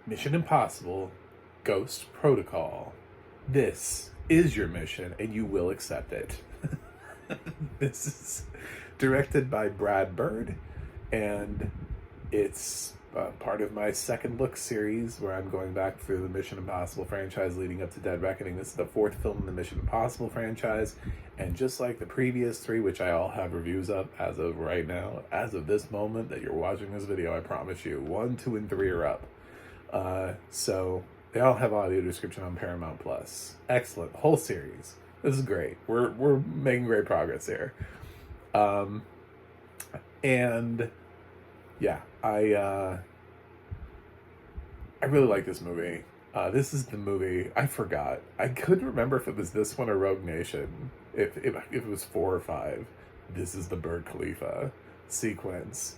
Mission Impossible Ghost Protocol. This is your mission, and you will accept it. This is directed by Brad Bird, and it's part of my second look series where I'm going back through the Mission Impossible franchise leading up to Dead Reckoning. This is the fourth film in the Mission Impossible franchise, and just like the previous three, which I all have reviews of as of right now, as of this moment that you're watching this video, I promise you, 1, 2, and 3 are up. So they all have audio description on Paramount Plus. Excellent, whole series. This is great. We're making great progress here. And yeah, I really like this movie. This is the movie I forgot. I couldn't remember if it was this one or Rogue Nation. If it was 4 or 5. This is the Burj Khalifa sequence.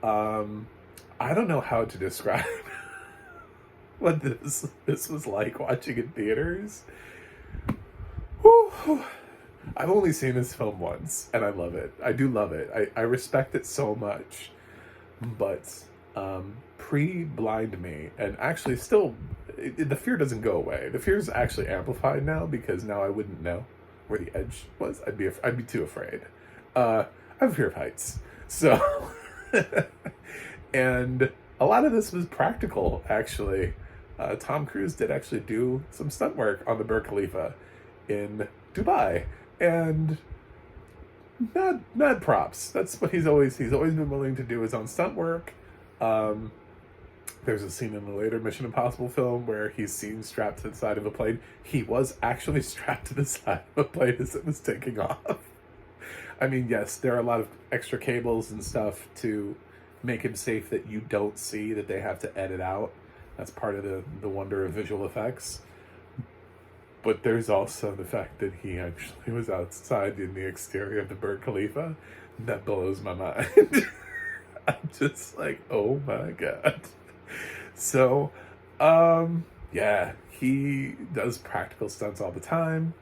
I don't know how to describe what this was like watching in theaters. Whew. I've only seen this film once, and I love it. I do love it. I respect it so much. But pre-blind me, and actually still, the fear doesn't go away. The fear is actually amplified now, because now I wouldn't know where the edge was. I'd be too afraid. I have a fear of heights. So, and a lot of this was practical, actually. Tom Cruise did actually do some stunt work on the Burj Khalifa in Dubai, and not props. That's what he's always been willing to do, his own stunt work. There's a scene in the later Mission Impossible film where he's seen strapped to the side of a plane. He was actually strapped to the side of a plane as it was taking off. I mean, yes, there are a lot of extra cables and stuff to make him safe that you don't see, that they have to edit out. That's part of the wonder of visual effects. But there's also the fact that he actually was outside in the exterior of the Burj Khalifa. That blows my mind. I'm just like, oh my God. So, yeah, he does practical stunts all the time.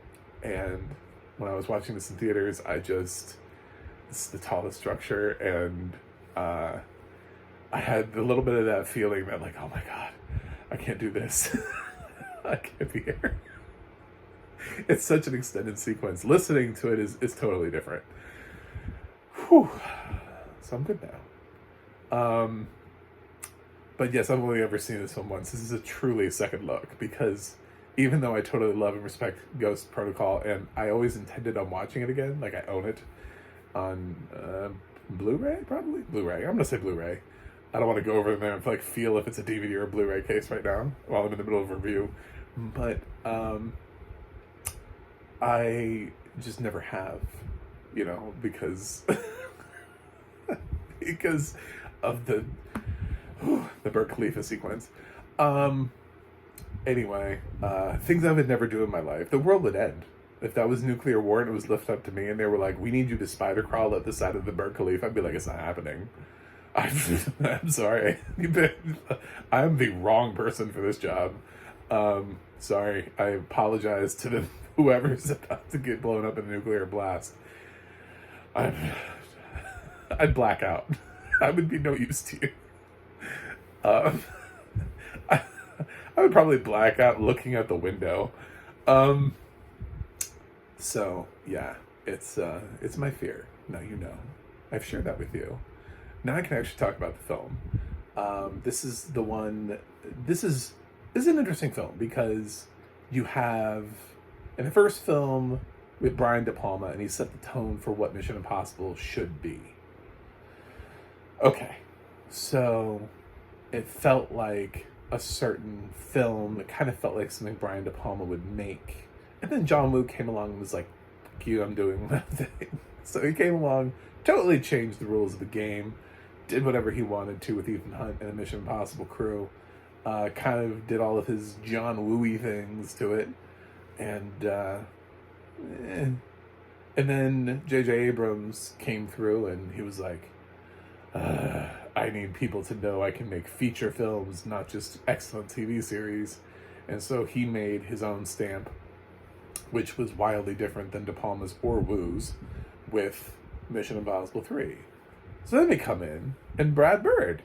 And when I was watching this in theaters, this is the tallest structure. And I had a little bit of that feeling that, like, oh my God, I can't do this. I can't be here. It's such an extended sequence. Listening to it is totally different. Whew. So I'm good now. But yes, I've only ever seen this film once. This is a truly second look, because even though I totally love and respect Ghost Protocol, and I always intended on watching it again, like I own it on Blu-ray, probably? Blu-ray. I'm going to say Blu-ray. I don't want to go over there and like feel if it's a DVD or a Blu-ray case right now while I'm in the middle of a review. But I just never have, because because of the Burj Khalifa sequence. Anyway, things I would never do in my life. The world would end. If that was nuclear war and it was left up to me and they were like, we need you to spider crawl up the side of the Burj Khalifa, I'd be like, it's not happening. I'm sorry. I'm the wrong person for this job. Sorry. I apologize to whoever's about to get blown up in a nuclear blast. I'd black out. I would be no use to you. I would probably black out looking out the window. So yeah, it's my fear. Now you know. I've shared that with you. Now I can actually talk about the film. This is the one. This is an interesting film because you have in the first film with Brian De Palma, and he set the tone for what Mission Impossible should be. Okay, so it felt like a certain film. It kind of felt like something Brian De Palma would make. And then John Woo came along and was like, fuck you, I'm doing my thing. So he came along, totally changed the rules of the game, did whatever he wanted to with Ethan Hunt and the Mission Impossible crew, kind of did all of his John Woo-y things to it. And then J.J. Abrams came through and he was like, I need people to know I can make feature films, not just excellent TV series. And so he made his own stamp, which was wildly different than De Palma's or Woo's with Mission Impossible 3. So then they come in, and Brad Bird,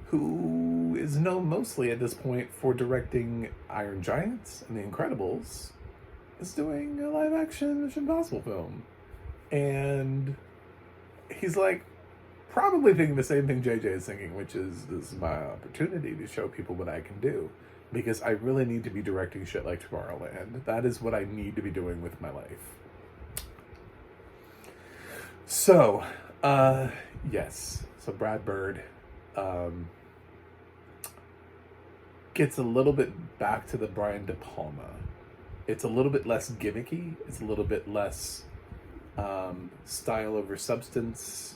who is known mostly at this point for directing Iron Giants and The Incredibles, is doing a live action Mission Impossible film. And he's like probably thinking the same thing JJ is thinking, which is, this is my opportunity to show people what I can do. Because I really need to be directing shit like Tomorrowland. That is what I need to be doing with my life. So, yes. So Brad Bird gets a little bit back to the Brian De Palma. It's a little bit less gimmicky. It's a little bit less style over substance.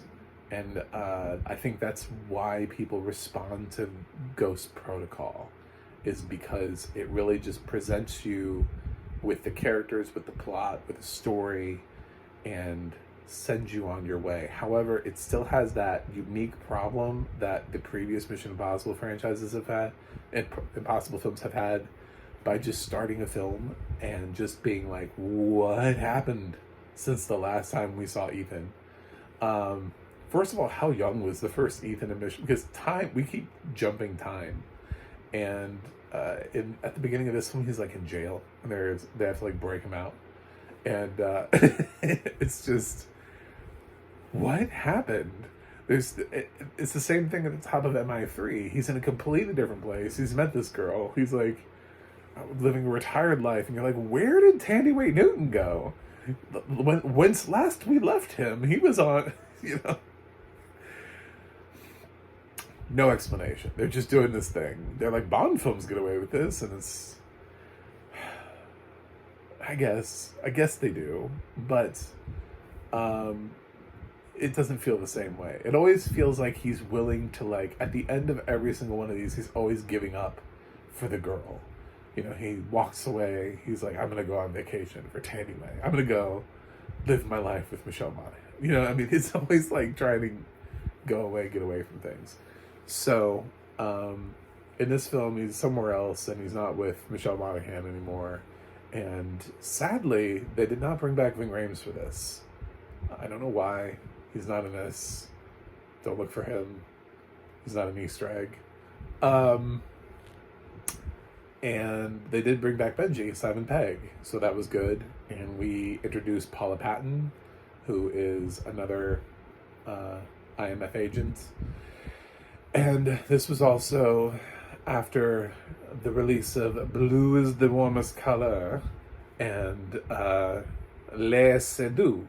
And I think that's why people respond to Ghost Protocol, is because it really just presents you with the characters, with the plot, with the story, and sends you on your way. However, it still has that unique problem that the previous Mission Impossible franchises have had, and Impossible films have had, by just starting a film and just being like, what happened since the last time we saw Ethan? First of all, how young was the first Ethan in Mission? Because time, we keep jumping time. And at the beginning of this film, he's like in jail, and they have to like break him out, and it's just, what happened? It's the same thing at the top of MI3. He's in a completely different place. He's met this girl. He's like living a retired life, and you're like, where did Tandy Wayne Newton go? When's last we left him? He was on, you know. No explanation. They're just doing this thing. They're like, Bond films get away with this, and it's, I guess they do, but it doesn't feel the same way. It always feels like he's willing to, like, at the end of every single one of these, he's always giving up for the girl. You know, he walks away. He's like, I'm gonna go on vacation for Tandy May. I'm gonna go live my life with Michelle Monaghan. You know, I mean, it's always like trying to go away, get away from things. So, in this film, he's somewhere else, and he's not with Michelle Monaghan anymore. And sadly, they did not bring back Ving Rhames for this. I don't know why. He's not in this. Don't look for him. He's not an Easter egg. And they did bring back Benji, Simon Pegg. So that was good. And we introduced Paula Patton, who is another IMF agent. And this was also after the release of Blue is the Warmest Color, and Les Seydoux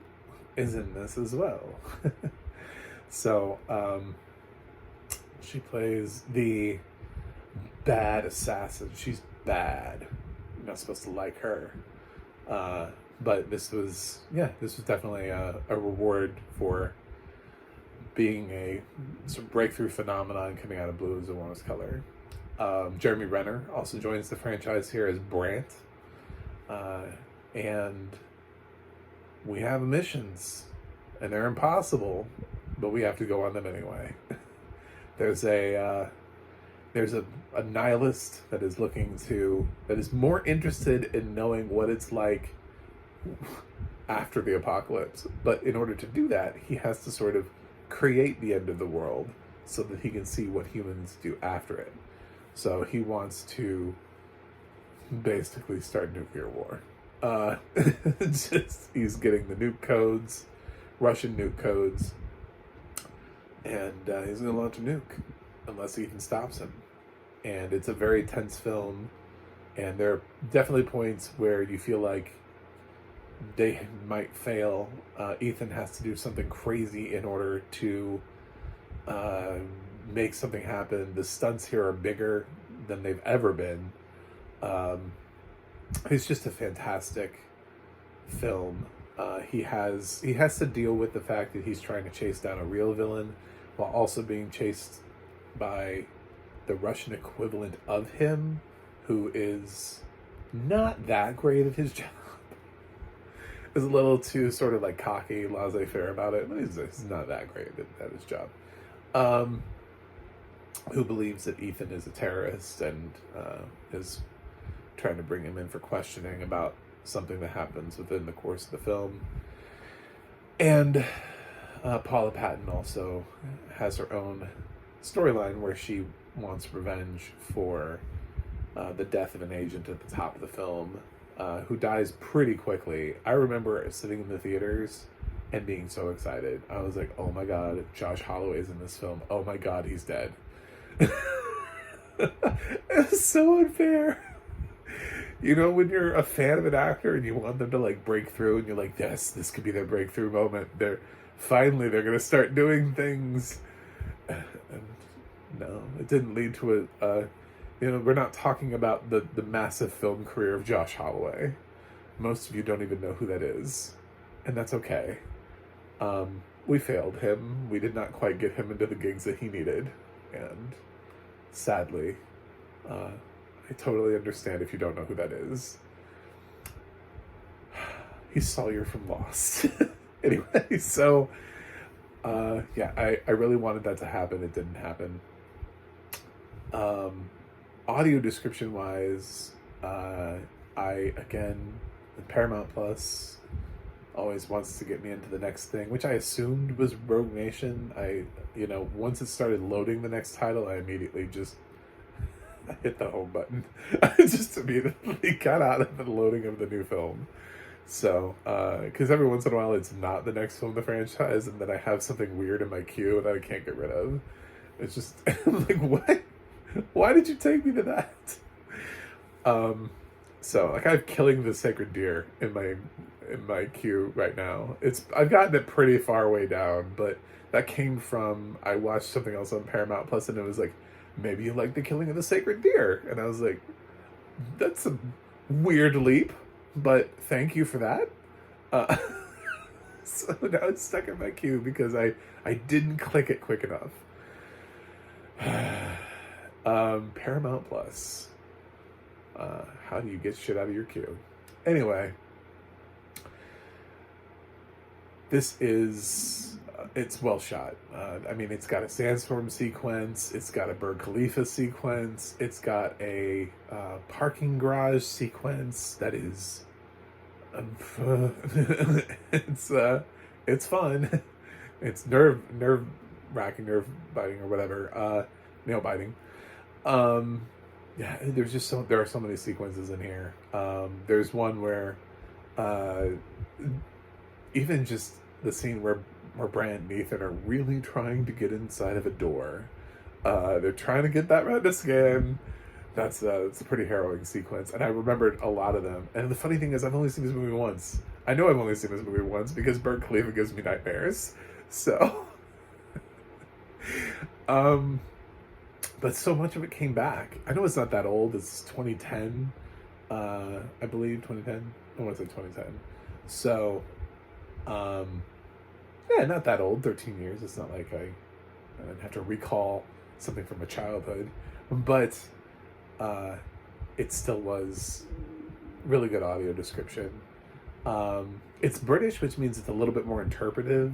is in this as well. So she plays the bad assassin. She's bad. You're not supposed to like her. But this was definitely a reward for being a sort of breakthrough phenomenon coming out of Blue is the Warmest Color. Jeremy Renner also joins the franchise here as Brant. And we have missions, and they're impossible, but we have to go on them anyway. There's a nihilist that is more interested in knowing what it's like after the apocalypse. But in order to do that, he has to sort of create the end of the world so that he can see what humans do after it. So he wants to basically start nuclear war. He's getting the nuke codes, Russian nuke codes, and he's going to launch a nuke unless Ethan stops him. And it's a very tense film, and there are definitely points where you feel like they might fail. Ethan has to do something crazy in order to make something happen. The stunts here are bigger than they've ever been. It's just a fantastic film. He has to deal with the fact that he's trying to chase down a real villain while also being chased by the Russian equivalent of him, who is not that great at his job. Is a little too sort of like cocky, laissez-faire about it. But he's not that great at his job. Who believes that Ethan is a terrorist and is trying to bring him in for questioning about something that happens within the course of the film. And Paula Patton also has her own storyline where she wants revenge for the death of an agent at the top of the film, who dies pretty quickly. I remember sitting in the theaters and being so excited. I was like, oh my god, Josh Holloway's in this film. Oh my god, he's dead. It's so unfair. You know, when you're a fan of an actor and you want them to like break through, and you're like, yes, this could be their breakthrough moment. They're gonna start doing things. And no, it didn't lead to we're not talking about the massive film career of Josh Holloway. Most of you don't even know who that is, and that's okay. We failed him. We did not quite get him into the gigs that he needed, and sadly, I totally understand if you don't know who that is. He's Sawyer from Lost. Anyway, so I really wanted that to happen. It didn't happen. Audio description wise, Paramount Plus always wants to get me into the next thing, which I assumed was Rogue Nation. Once it started loading the next title, I immediately just hit the home button. I just immediately got out of the loading of the new film. So, because every once in a while it's not the next film in the franchise, and then I have something weird in my queue that I can't get rid of. It's just like, what? Why did you take me to that? So like I have Killing the Sacred Deer in my queue right now. I've gotten it pretty far way down, but that came from I watched something else on Paramount Plus, and it was like, maybe you like The Killing of the Sacred Deer, and I was like, that's a weird leap, but thank you for that. So now it's stuck in my queue because I didn't click it quick enough. Paramount Plus. How do you get shit out of your queue? Anyway, this is it's well shot. It's got a sandstorm sequence. It's got a Burj Khalifa sequence. It's got a parking garage sequence that is it's fun. It's nerve wracking, nerve biting, or whatever. Nail biting. There are so many sequences in here. There's one where even just the scene where Brand and Ethan are really trying to get inside of a door. They're trying to get that retina scan. It's a pretty harrowing sequence, and I remembered a lot of them. And the funny thing is, I've only seen this movie once. I know I've only seen this movie once because Burj Khalifa gives me nightmares. So, but so much of it came back. I know it's not that old. It's 2010, I believe 2010. I want to say 2010. So, not that old. 13 years. It's not like I didn't have to recall something from my childhood, but it still was really good audio description. It's British, which means it's a little bit more interpretive.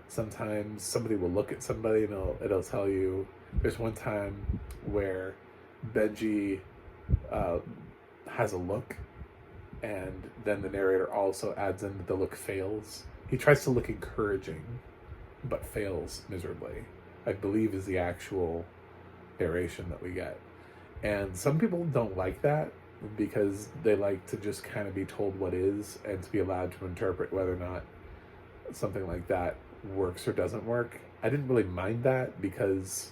Sometimes somebody will look at somebody and it'll tell you. There's one time where Benji has a look, and then the narrator also adds in that the look fails. He tries to look encouraging, but fails miserably, I believe is the actual narration that we get. And some people don't like that because they like to just kind of be told what is and to be allowed to interpret whether or not something like that works or doesn't work. I didn't really mind that because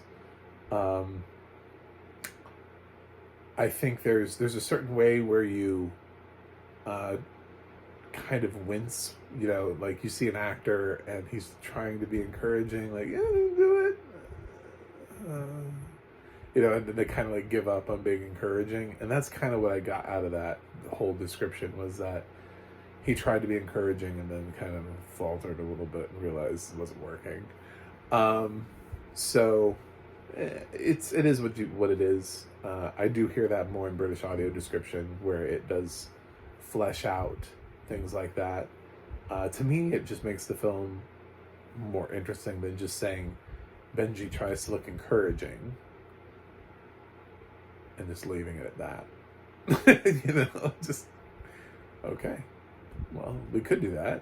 I think there's a certain way where you kind of wince, like you see an actor and he's trying to be encouraging, like, yeah, do it, and then they kind of like give up on being encouraging. And that's kind of what I got out of that whole description, was that he tried to be encouraging and then kind of faltered a little bit and realized it wasn't working. So it is what it is. I do hear that more in British audio description, where it does flesh out things like that. To me, it just makes the film more interesting than just saying Benji tries to look encouraging and just leaving it at that. Just okay. Well, we could do that.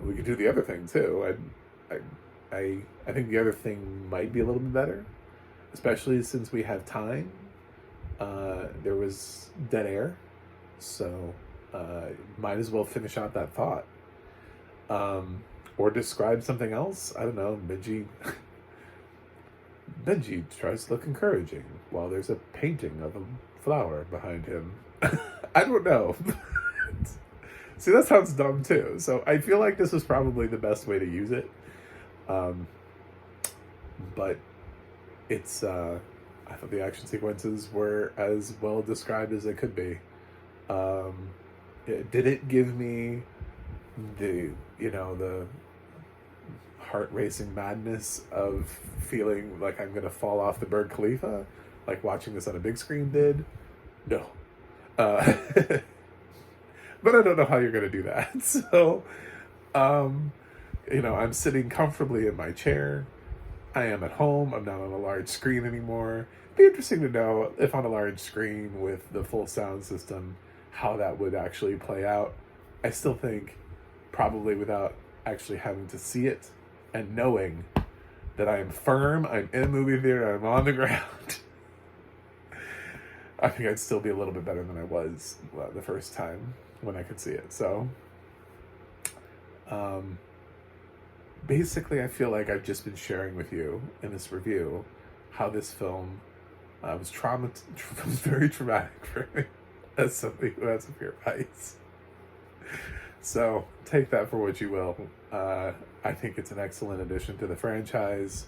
We could do the other thing too. I think the other thing might be a little bit better. especially since we have time. There was dead air, so might as well finish out that thought. Or describe something else. I don't know. Benji tries to look encouraging while there's a painting of a flower behind him. I don't know. See, that sounds dumb too. So I feel like this was probably the best way to use it. But it's, I thought the action sequences were as well described as they could be. Did it give me the heart racing madness of feeling like I'm gonna fall off the Burj Khalifa, like watching this on a big screen did? No. But I don't know how you're gonna do that. So, I'm sitting comfortably in my chair. I am at home. I'm not on a large screen anymore. It'd be interesting to know if on a large screen with the full sound system, how that would actually play out. I still think probably without actually having to see it and knowing that I am firm, I'm in a movie theater, I'm on the ground. I think I'd still be a little bit better than I was the first time when I could see it. So, basically, I feel like I've just been sharing with you in this review how this film was very traumatic for me as somebody who has a fear of heights. So take that for what you will. I think it's an excellent addition to the franchise.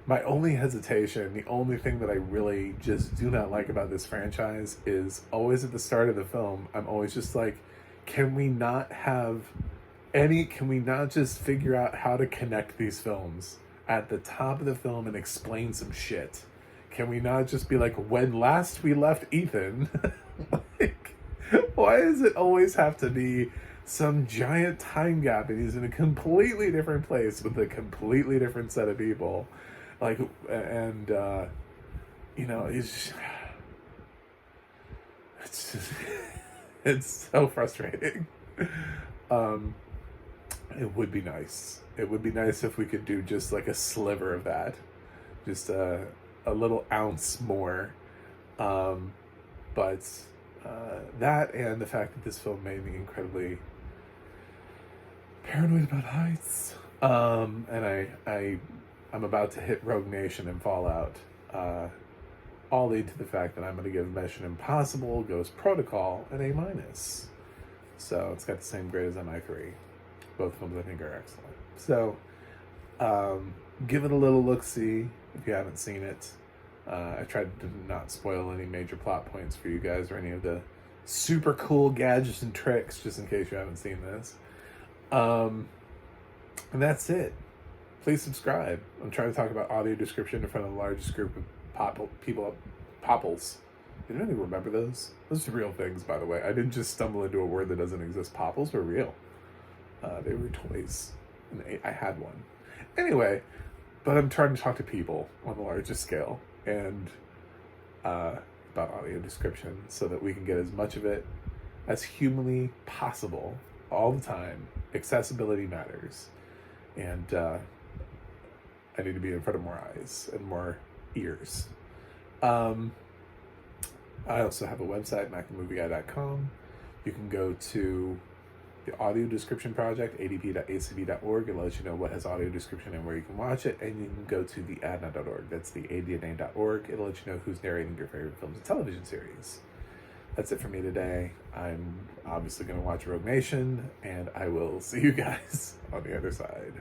My only hesitation, the only thing that I really just do not like about this franchise is always at the start of the film, I'm always just like, can we not just figure out how to connect these films at the top of the film and explain some shit? Can we not just be like, when last we left Ethan? Like, why does it always have to be some giant time gap and he's in a completely different place with a completely different set of people? Like, and it's just, it's so frustrating. It would be nice. It would be nice if we could do just like a sliver of that, just a little ounce more. But that and the fact that this film made me incredibly paranoid about heights. And I'm about to hit Rogue Nation and Fallout. All lead to the fact that I'm going to give Mission Impossible Ghost Protocol an A-. So it's got the same grade as MI3. Both films I think are excellent. So give it a little look-see if you haven't seen it. I tried to not spoil any major plot points for you guys or any of the super cool gadgets and tricks, just in case you haven't seen this. And that's it. Please subscribe. I'm trying to talk about audio description in front of the largest group of popples. Did anybody remember those? Those are real things, by the way. I didn't just stumble into a word that doesn't exist. Popples were real. They were toys. And I had one. Anyway, but I'm trying to talk to people on the largest scale and about audio description so that we can get as much of it as humanly possible all the time. Accessibility matters. And I need to be in front of more eyes and more ears. I also have a website, macthemovieguy.com. You can go to the audio description project, adp.acb.org. It lets you know what has audio description and where you can watch it. And you can go to the adna.org. That's the adna.org. It'll let you know who's narrating your favorite films and television series. That's it for me today. I'm obviously going to watch Rogue Nation, and I will see you guys on the other side.